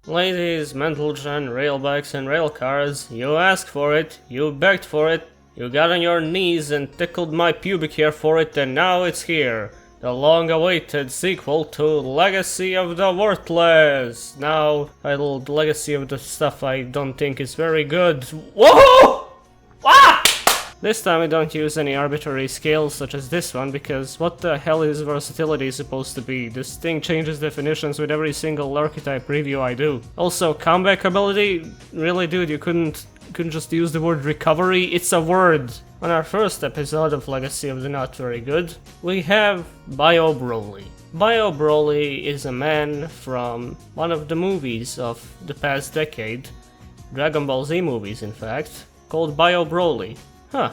Ladies, mental gen, rail bikes and rail cars, you asked for it, you begged for it, you got on your knees and tickled my pubic hair for it, and now it's here. The long-awaited sequel to Legacy of the Worthless. Now titled Legacy of the Stuff I don't think is very good. Whoa! Ah! This time I don't use any arbitrary scales such as this one, because what the hell is versatility supposed to be? This thing changes definitions with every single archetype review I do. Also, comeback ability? Really, dude, you couldn't just use the word recovery? It's a word! On our first episode of Legacy of the Not Very Good, we have Bio Broly. Bio Broly is a man from one of the movies of the past decade, Dragon Ball Z movies in fact, called Bio Broly. Huh,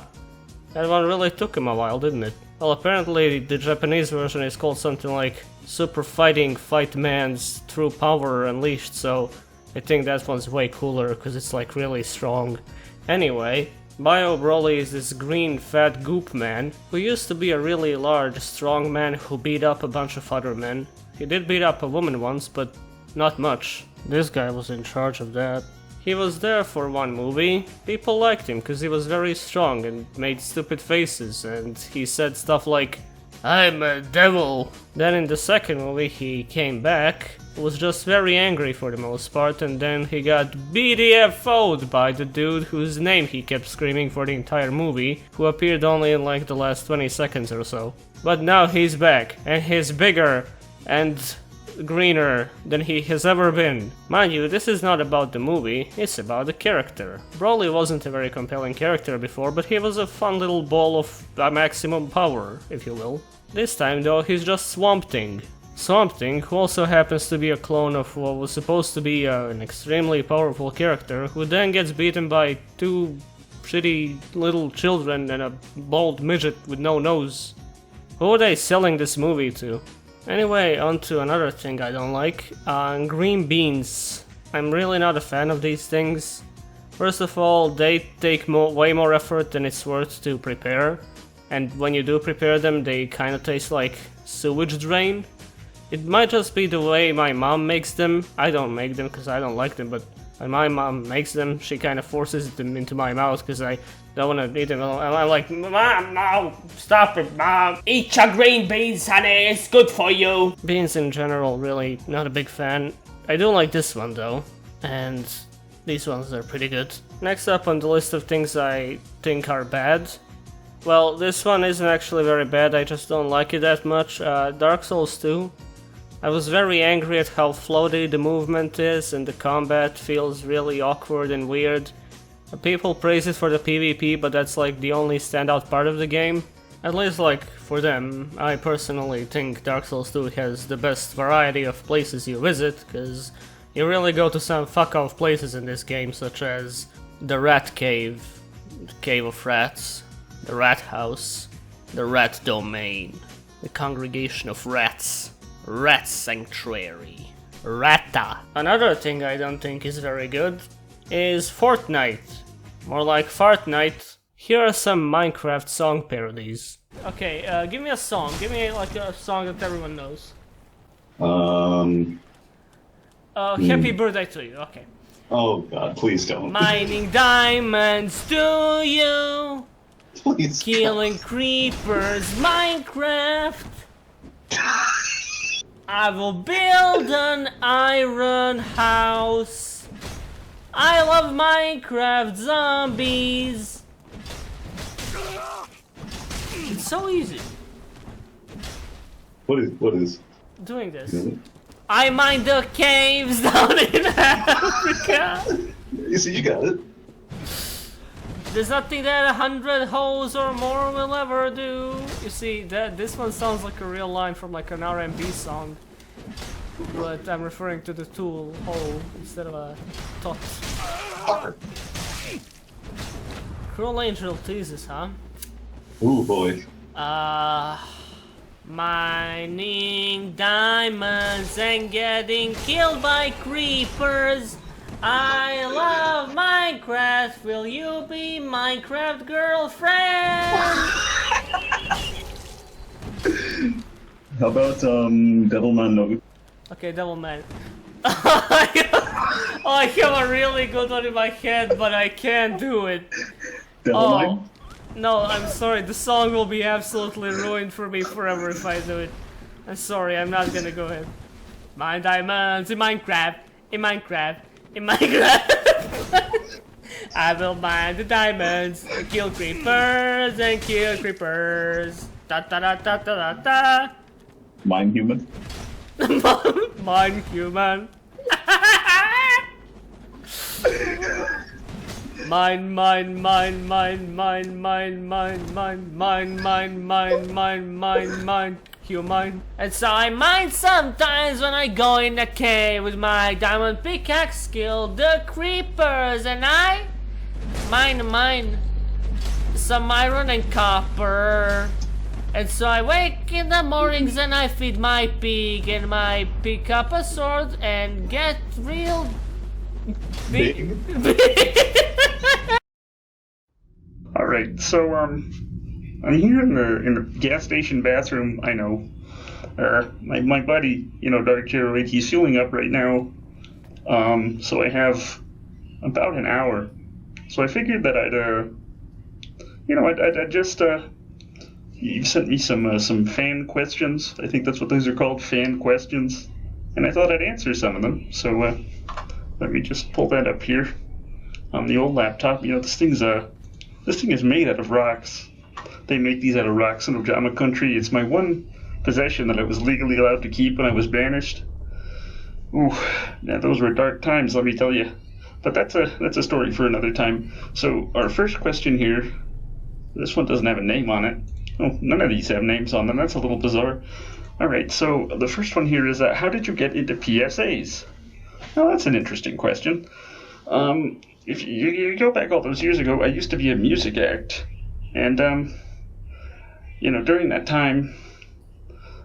that one really took him a while, didn't it? Well, apparently the Japanese version is called something like Super Fighting Fight Man's True Power Unleashed, so I think that one's way cooler because it's like really strong. Anyway, Bio Broly is this green fat goop man who used to be a really large, strong man who beat up a bunch of other men. He did beat up a woman once, but not much. This guy was in charge of that. He was there for one movie. People liked him because he was very strong and made stupid faces, and he said stuff like, "I'm a devil." Then in the second movie he came back, was just very angry for the most part, and then he got BDFO'd by the dude whose name he kept screaming for the entire movie, who appeared only in like the last 20 seconds or so. But now he's back, and he's bigger and greener than he has ever been. Mind you, this is not about the movie, it's about the character. Broly wasn't a very compelling character before, but he was a fun little ball of maximum power, if you will. This time though, he's just Swamp Thing. Swamp Thing, who also happens to be a clone of what was supposed to be an extremely powerful character, who then gets beaten by two shitty little children and a bald midget with no nose. Who are they selling this movie to? Anyway, on to another thing I don't like, green beans. I'm really not a fan of these things. First of all, they take way more effort than it's worth to prepare, and when you do prepare them, they kinda taste like sewage drain. It might just be the way my mom makes them. I don't make them because I don't like them, but when my mom makes them, she kinda forces them into my mouth because I don't want to eat them. I'm like, "Mom, no, stop it, Mom. Eat your green beans, honey, it's good for you." Beans in general, really not a big fan. I do like this one though, and these ones are pretty good. Next up on the list of things I think are bad. Well, this one isn't actually very bad, I just don't like it that much. Dark Souls 2. I was very angry at how floaty the movement is, and the combat feels really awkward and weird. People praise it for the PvP, but that's like the only standout part of the game. At least like for them. I personally think Dark Souls 2 has the best variety of places you visit, because you really go to some fuck-off places in this game, such as the Rat Cave, the Cave of Rats, the Rat House, the Rat Domain, the Congregation of Rats, Rat Sanctuary, Rata. Another thing I don't think is very good is Fortnite. More like Fartnite. Here are some Minecraft song parodies. Okay, give me a song. Give me like a song that everyone knows. Happy birthday to you. Okay. Oh god, please don't. Mining diamonds to you. Please. Killing creepers, Minecraft. I will build an iron house. I love Minecraft zombies. It's so easy. What is? Doing this. I mine the caves down in Africa. You see, you got it. There's nothing that 100 hoes or more will ever do. You see, this one sounds like a real line from like an R&B song. But I'm referring to the tool hole instead of a tot. Cruel Angel teases, huh? Ooh boy. Mining diamonds and getting killed by creepers. I love Minecraft. Will you be Minecraft girlfriend? How about Devilman no? Okay, Devilman. really good one in my head, but I can't do it. Devil Oh. Mine? No, I'm sorry. The song will be absolutely ruined for me forever if I do it. I'm sorry. I'm not gonna go ahead. Mine diamonds in Minecraft. In Minecraft. In Minecraft. I will mine the diamonds and kill creepers and kill creepers. Da da da da da da da. Mine human? Mine human. Mine, mine, mine, mine, mine, mine, mine, mine, mine, mine, mine, mine, mine, mine, human. And so I mine sometimes when I go in the cave with my diamond pickaxe, kill the creepers, and I mine some iron and copper. And so I wake in the mornings and I feed my pig, and I pick up a sword and get real big. All right, so I'm here in the gas station bathroom. I know, my buddy, Dark Jared, he's fueling up right now. So I have about an hour. So I figured that I'd just you sent me some fan questions. I think that's what those are called, fan questions, and I thought I'd answer some of them. So let me just pull that up here on the old laptop. This thing is made out of rocks. They make these out of rocks in Ojama country. It's my one possession that I was legally allowed to keep when I was banished. Ooh, yeah, those were dark times, let me tell you. But that's a story for another time. So our first question here, this one doesn't have a name on it. Oh, none of these have names on them. That's a little bizarre. All right, so the first one here is how did you get into PSAs? Well, that's an interesting question. If you go back all those years ago, I used to be a music act, and during that time,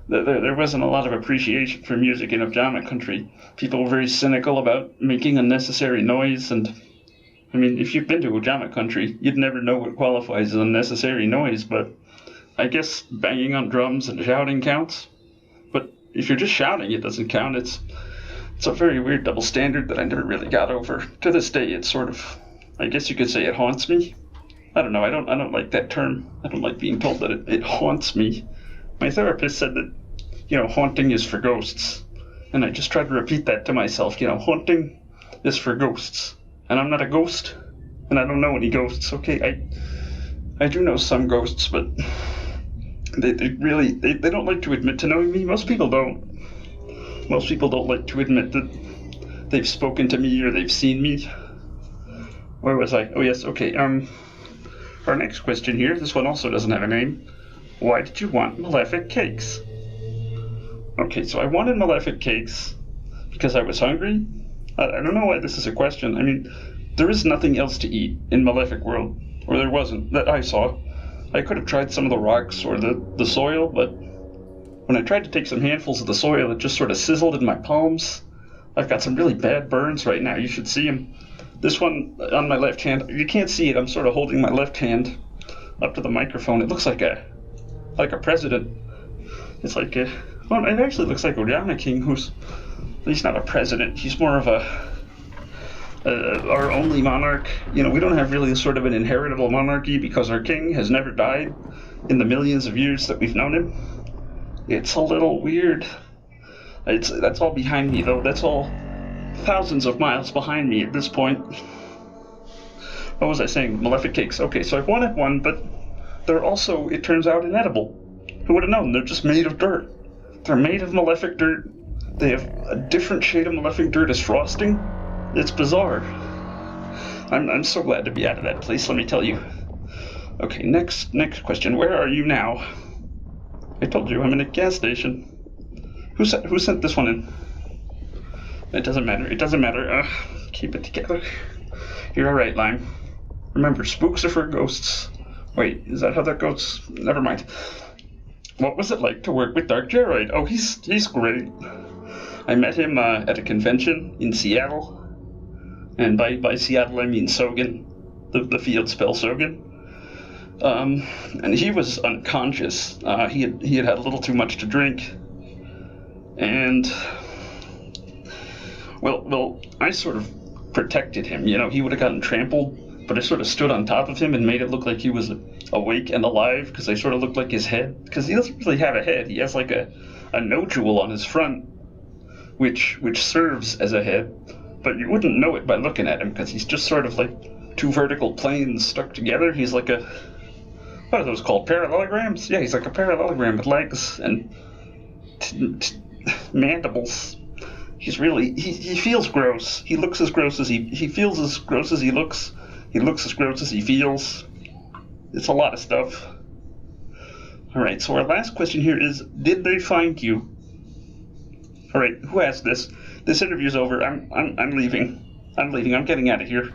there wasn't a lot of appreciation for music in Ojama country. People were very cynical about making unnecessary noise, and I mean, if you've been to Ojama country, you'd never know what qualifies as unnecessary noise, but I guess banging on drums and shouting counts. But if you're just shouting, it doesn't count. It's a very weird double standard that I never really got over. To this day, it's sort of, I guess you could say it haunts me. I don't know, I don't like that term. I don't like being told that it haunts me. My therapist said that, haunting is for ghosts. And I just tried to repeat that to myself, haunting is for ghosts. And I'm not a ghost, and I don't know any ghosts. Okay, I do know some ghosts, but they don't like to admit to knowing me. Most people don't. Most people don't like to admit that they've spoken to me or they've seen me. Where was I? Oh yes, okay. Our next question here, this one also doesn't have a name. Why did you want malefic cakes? Okay, so I wanted malefic cakes because I was hungry. I don't know why this is a question. I mean, there is nothing else to eat in Malefic World, or there wasn't, that I saw. I could have tried some of the rocks or the soil, but when I tried to take some handfuls of the soil, it just sort of sizzled in my palms. I've got some really bad burns right now. You should see them. This one on my left hand, you can't see it. I'm sort of holding my left hand up to the microphone. It looks like a president. It's like it actually looks like Ojama King, he's not a president. He's more of our only monarch. We don't have really sort of an inheritable monarchy because our king has never died in the millions of years that we've known him. It's a little weird. That's all behind me, though. That's all thousands of miles behind me at this point. What was I saying? Malefic cakes. Okay, so I wanted one, but they're also, it turns out, inedible. Who would have known? They're just made of dirt. They're made of malefic dirt. They have a different shade of malefic dirt as frosting. It's bizarre. I'm so glad to be out of that place, let me tell you. Okay, next question. Where are you now? I told you, I'm in a gas station. Who sent this one in? It doesn't matter. Keep it together. You're alright, Lime. Remember, spooks are for ghosts. Wait, is that how that goes? Never mind. What was it like to work with Dark Jared? Oh, he's great. I met him at a convention in Seattle. And by Seattle, I mean Sogan. The field spell Sogan. And he was unconscious. He had had a little too much to drink. And well, I sort of protected him. You know, he would have gotten trampled, but it sort of stood on top of him and made it look like he was awake and alive, because they sort of looked like his head. Because he doesn't really have a head. He has like a nodule on his front, which serves as a head, but you wouldn't know it by looking at him, because he's just sort of like two vertical planes stuck together. He's like a, what are those called, parallelograms? Yeah, he's like a parallelogram with legs and mandibles. He's really, he feels gross. He looks as gross as he feels as gross as he looks. He looks as gross as he feels. It's a lot of stuff. Alright, so our last question here is, did they find you? Alright, who asked this? This interview's over. I'm leaving. I'm getting out of here.